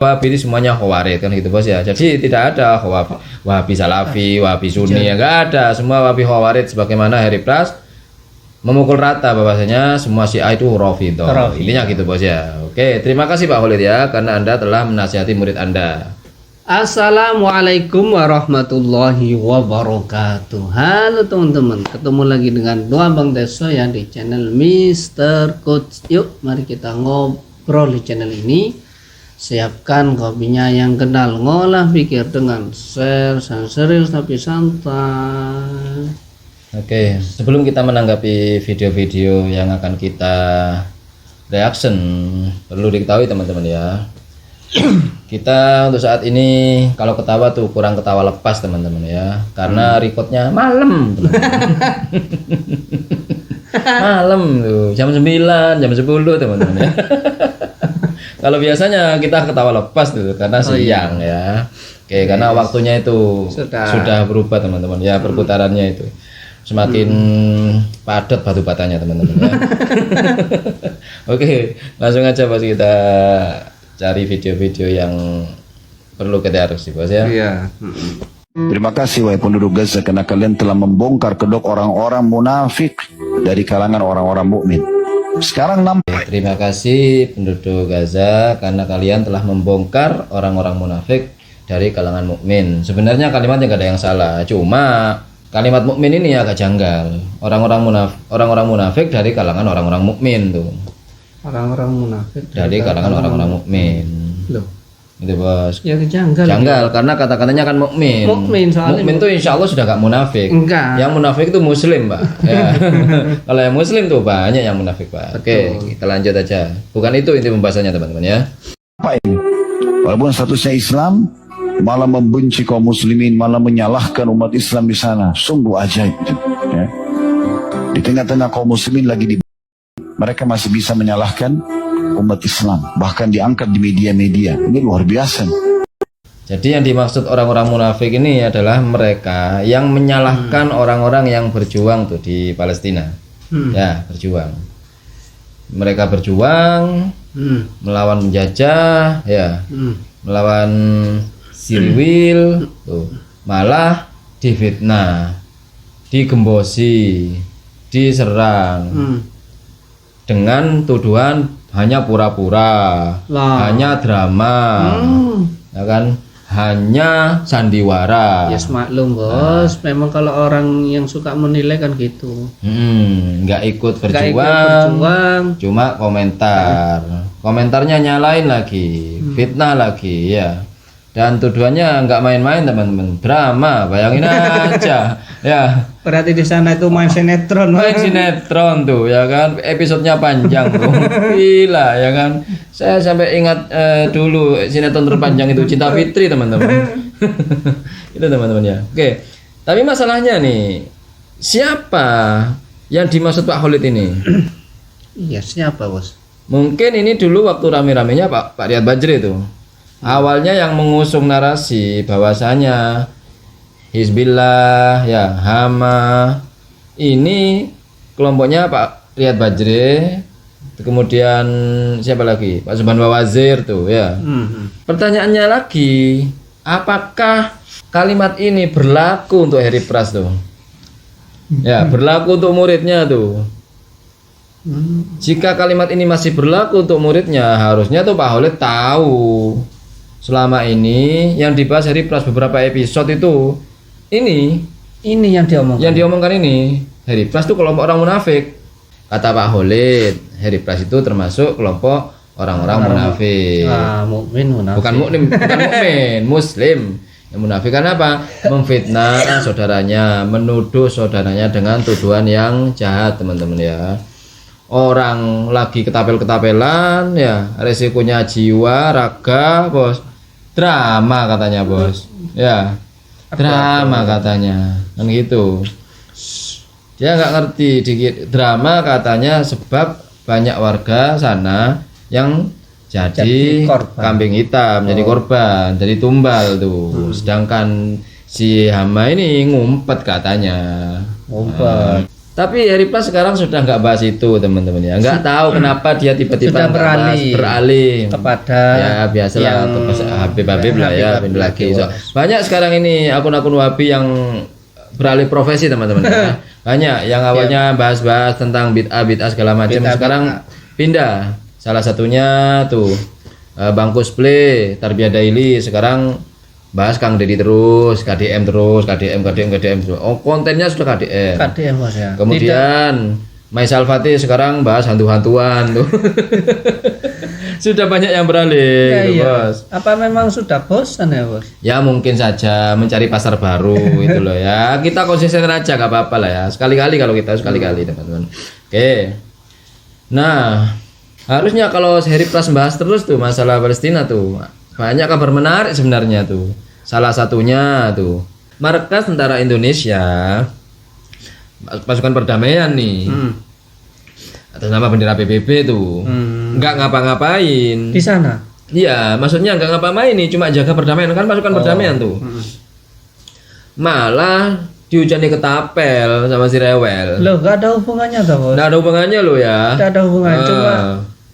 Wahabi itu semuanya Khawarij kan gitu bos ya. Jadi tidak ada Wahabi Salafi, Wahabi Sunni ya enggak ada. Semua Wahabi Khawarij sebagaimana Harry Pras memukul rata bahwasanya semua Syiah itu Rafidhah. Intinya gitu bos ya. Oke, terima kasih Pak Khalid ya karena Anda telah menasihati murid Anda. Assalamualaikum warahmatullahi wabarakatuh. Halo teman-teman, ketemu lagi dengan Doa Bang Deso ya di channel Mr. Coach. Yuk mari kita ngobrol di channel ini. Siapkan kopinya yang kenal, ngolah pikir dengan share serius tapi santai. Oke, sebelum kita menanggapi video-video yang akan kita reaction, perlu diketahui teman-teman ya. Kita untuk saat ini kalau ketawa tuh kurang ketawa lepas teman-teman ya, karena recordnya malam malam tuh jam 9 jam 10 teman-teman ya. Kalau biasanya kita ketawa lepas tuh karena siang ya. Oke, karena waktunya itu sudah berubah teman-teman ya, perputarannya itu semakin padat batu batanya teman-teman ya. Oke, langsung aja bos kita cari video-video yang perlu kita reaksi bos ya. Iya. Terima kasih wahai penduduk Gaza karena kalian telah membongkar kedok orang-orang munafik dari kalangan orang-orang mukmin. Sekarang nampak. Terima kasih penduduk Gaza karena kalian telah membongkar orang-orang munafik dari kalangan mukmin. Sebenarnya kalimatnya gak ada yang salah, cuma kalimat mukmin ini agak janggal. Orang-orang munafik dari kalangan orang-orang mukmin tuh. Orang-orang munafik Dari kalangan orang-orang mukmin. Loh, Itu bos. ya janggal. Janggal karena kata-katanya kan mukmin. Mukmin soalnya. Mukmin tuh insya Allah sudah gak munafik. Enggak. Yang munafik itu muslim, Pak. Ya. Kalau yang muslim tuh banyak yang munafik, Pak. Oke, kita lanjut aja. Bukan itu inti pembahasannya, teman-teman ya. Apa ini? Walaupun statusnya Islam, malah membenci kaum muslimin, malah menyalahkan umat Islam di sana. Sungguh ajaib. Ya. Di tengah-tengah kaum muslimin lagi mereka masih bisa menyalahkan umat Islam, bahkan diangkat di media-media. Ini luar biasa. Jadi yang dimaksud orang-orang munafik ini adalah mereka yang menyalahkan orang-orang yang berjuang tuh di Palestina. Ya, berjuang. Mereka berjuang melawan penjajah, ya. Melawan Sirwil tuh. Malah difitnah, digembosi, diserang. Dengan tuduhan hanya pura-pura, hanya drama, ya kan, hanya sandiwara. Yes, maklum bos. Memang kalau orang yang suka menilai kan gitu. Nggak ikut berjuang, cuma komentar. Komentarnya nyalain lagi, fitnah lagi, ya. Dan tuduhannya nggak main-main teman-teman, drama, bayangin aja, ya. Berarti di sana itu main sinetron. Main sinetron tuh, ya kan, episodenya panjang tuh, gila, ya kan. Saya sampai ingat dulu sinetron terpanjang itu Cinta Fitri teman-teman. Itu teman-teman ya. Oke, tapi masalahnya nih, siapa yang dimaksud Pak Khalid ini? Iya, siapa bos? Mungkin ini dulu waktu rame-ramenya Pak Riyad Badjri itu. Awalnya yang mengusung narasi bahwasanya Hizbillah, ya Hama, ini kelompoknya Pak Riyad Badjri, kemudian siapa lagi? Pak Subhan Wazir tuh ya. Pertanyaannya lagi, apakah kalimat ini berlaku untuk Harry Pras tuh? Ya, berlaku untuk muridnya tuh. Jika kalimat ini masih berlaku untuk muridnya, harusnya tuh Pak Khalid tahu. Selama ini yang dibahas Harry Pras beberapa episode itu ini yang diomongkan. Yang diomongkan ini Harry Pras itu kelompok orang munafik. Kata Pak Khalid, Harry Pras itu termasuk kelompok orang-orang munafik. Mukmin munafik. Bukan mukmin, muslim. Yang munafik kan apa? Memfitnah saudaranya, menuduh saudaranya dengan tuduhan yang jahat, teman-teman ya. Orang lagi ketapel-ketapelan ya, resikonya jiwa, raga, bos. Drama katanya bos, ya drama katanya, kan gitu. Dia nggak ngerti dikit drama katanya sebab banyak warga sana yang jadi kambing hitam, jadi korban, jadi tumbal tuh. Sedangkan si Hama ini ngumpet katanya. Ngumpet. Tapi Heri Plus sekarang sudah nggak bahas itu teman-teman ya. Nggak tahu kenapa dia tiba-tiba Sudah beralih kepada ya biasalah Habib lah ya pindah lagi. So, banyak sekarang ini akun-akun Wahabi yang beralih profesi teman-teman ya. Banyak yang awalnya bahas-bahas tentang bid'ah segala macam sekarang pindah. Salah satunya tuh Bang Kusple Tarbiyah Daily sekarang bahas Kang Deddy terus, KDM terus, KDM terus. Oh, kontennya sudah KDM. KDM Mas ya. Kemudian Maisal Fatih sekarang bahas hantu-hantuan tuh. Sudah banyak yang beralih, Ya, gitu, iya. Bos. Apa memang sudah bosan ya, Bos? Ya mungkin saja mencari pasar baru itu loh ya. Kita konsisten aja gak apa-apa lah ya. Sekali-kali kalau kita sekali-kali teman-teman. Oke. Nah, harusnya kalau Heri Plus bahas terus tuh masalah Palestina tuh. Banyak kabar menarik sebenarnya tuh. Salah satunya tuh Markas Tentara Indonesia pasukan perdamaian nih. Atas nama bendera PBB tuh. Nggak ngapa-ngapain. Di sana. Iya, maksudnya nggak ngapa-ngapain nih, cuma jaga perdamaian kan pasukan perdamaian tuh. Malah dihujani ketapel sama si rewel. Loh, gak ada hubungannya tuh, Bos. Nggak ada hubungannya lo ya. Tidak ada hubungan, cuma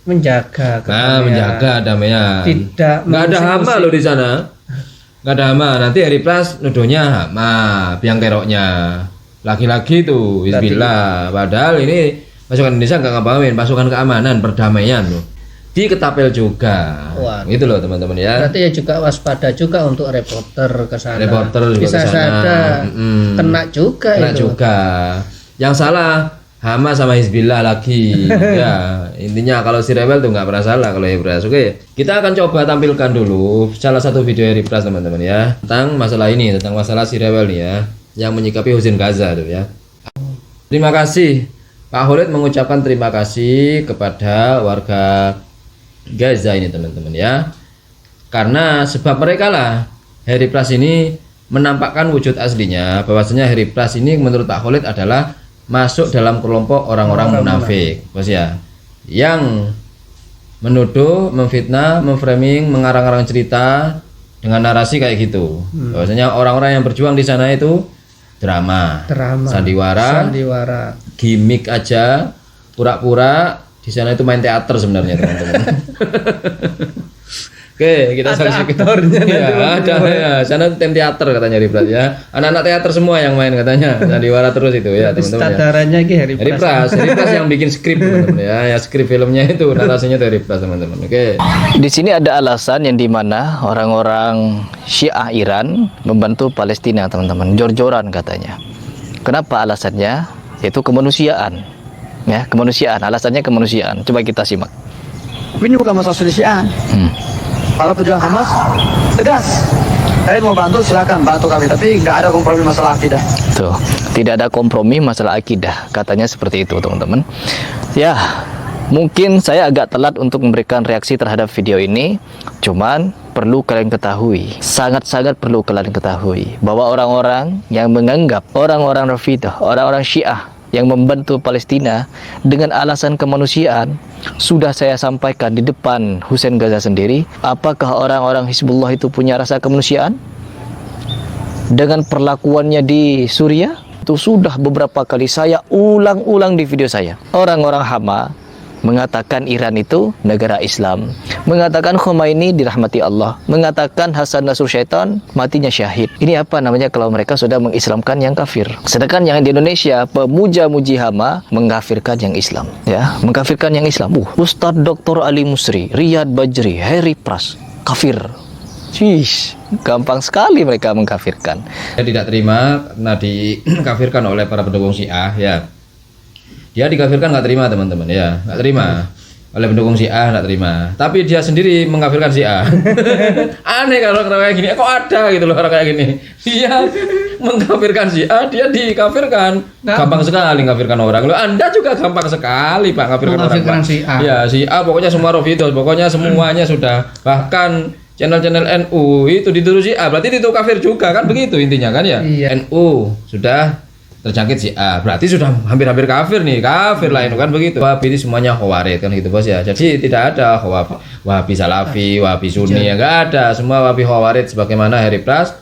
menjaga menjaga damaian. Tidak Nggak ada hama lo di sana. Nggak ada hama. Nanti Heri Plus nuduhnya hama, biang keroknya. Laki-laki tuh, Bismillah. Padahal ini pasukan Indonesia nggak ngapain, pasukan keamanan perdamaian loh. Di ketapel juga. Wah. Gitu loh teman-teman ya. Berarti ya juga waspada juga untuk reporter ke sana. Reporter juga bisa ke sana. saja kena juga Kena itu. juga. Yang salah Hama sama Hizbillah lagi. Ya, intinya kalau si Rebel tuh nggak pernah salah kalau Hebras. Oke, kita akan coba tampilkan dulu salah satu video Hebras teman-teman ya tentang masalah ini, tentang masalah si Rebel nih ya, yang menyikapi Husin Gaza tuh ya. Terima kasih Pak Khalid mengucapkan terima kasih kepada warga Gaza ini teman-teman ya. Karena sebab mereka lah Heri Plus ini menampakkan wujud aslinya, bahwasanya Heri Plus ini menurut Pak Khalid adalah masuk dalam kelompok orang-orang munafik, Bos ya, yang menuduh, memfitnah, memframing, mengarang-arang cerita dengan narasi kayak gitu. Bahwasanya orang-orang yang berjuang di sana itu drama, sandiwara, gimmick aja, pura-pura. Di sana itu main teater sebenarnya teman-teman. Oke, kita saksikan. Ya, ada ya. Sana tim teater katanya Ribrat ya. Anak-anak teater semua yang main katanya. Sandiwara terus itu ya, teman-teman. Sutradaranya ki Heri Plus yang bikin skrip teman-teman ya. Ya skrip filmnya itu narasinya dari Ribrat teman-teman. Oke. Di sini ada alasan yang dimana orang-orang Syiah Iran membantu Palestina teman-teman. Jor-joran katanya. Kenapa alasannya? Yaitu kemanusiaan. Ya, kemanusiaan. Alasannya kemanusiaan. Coba kita simak. Ini bukan masalah Syiah. Para pejuang Hamas tegas. Kalian mau bantu silakan bantu kami, tapi nggak ada kompromi masalah akidah. Tuh, tidak ada kompromi masalah akidah. Katanya seperti itu, teman-teman. Ya, mungkin saya agak telat untuk memberikan reaksi terhadap video ini. Cuman perlu kalian ketahui, sangat-sangat perlu kalian ketahui bahwa orang-orang yang menganggap orang-orang Rafidah, orang-orang Syiah yang membantu Palestina dengan alasan kemanusiaan, sudah saya sampaikan di depan Husin Gaza sendiri. Apakah orang-orang Hizbullah itu punya rasa kemanusiaan dengan perlakuannya di Suriah? Itu sudah beberapa kali saya ulang-ulang di video saya. Orang-orang Hama mengatakan Iran itu negara Islam, mengatakan Khomeini dirahmati Allah, mengatakan Hasan Nasrul Syaitan matinya syahid. Ini apa namanya kalau mereka sudah mengislamkan yang kafir? Sedangkan yang di Indonesia pemuja-muji Hama mengkafirkan yang Islam, ya, mengkafirkan yang Islam. Ustadz Dr. Ali Musri, Riyad Bajri, Heri Pras kafir. Cish, gampang sekali mereka mengkafirkan. Dia tidak terima karena dikafirkan oleh para pendukung Syiah ya. Dia dikafirkan nggak terima teman-teman ya, nggak terima oleh pendukung Syiah, nggak terima. Tapi dia sendiri mengkafirkan Syiah. Aneh kalau orang kayak gini, kok ada gitu loh orang kayak gini. Dia mengkafirkan Syiah, dia dikafirkan. Gampang sekali mengkafirkan orang. Loh, Anda juga gampang sekali Pak mengkafirkan orang Pak. Syiah. Ya Syiah pokoknya semua Rafidhah, pokoknya semuanya sudah. Bahkan channel-channel NU itu dituduh Syiah, berarti itu kafir juga kan, begitu intinya kan ya. Iya. NU sudah terjangkit Syiah, berarti sudah hampir-hampir kafir nih, kafir lah itu kan begitu. Wahabi ini semuanya khawarij kan gitu Bos ya. Jadi tidak ada Wahabi Salafi, Wahabi Sunni, ya enggak ada, semua Wahabi khawarij sebagaimana Heri Pras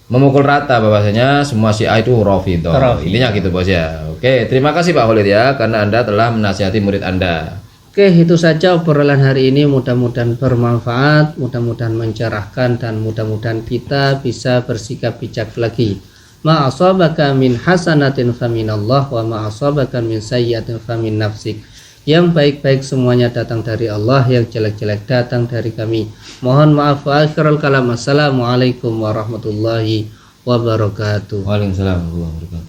memukul rata bahwasanya semua Syiah itu Rafidhah. Intinya gitu bos ya. Oke, terima kasih Pak Khalid ya karena Anda telah menasihati murid Anda. Oke, itu saja obrolan hari ini. Mudah-mudahan bermanfaat, mudah-mudahan mencerahkan, dan mudah-mudahan kita bisa bersikap bijak lagi. Ma asabaka min hasanatin faminallah wa ma asabaka min sayyi'atin famin nafsik. Yang baik-baik semuanya datang dari Allah, yang jelek-jelek datang dari kami. Mohon maaf wa akhirul kalam. Assalamualaikum warahmatullahi wabarakatuh. Waalaikumsalam warahmatullahi wabarakatuh.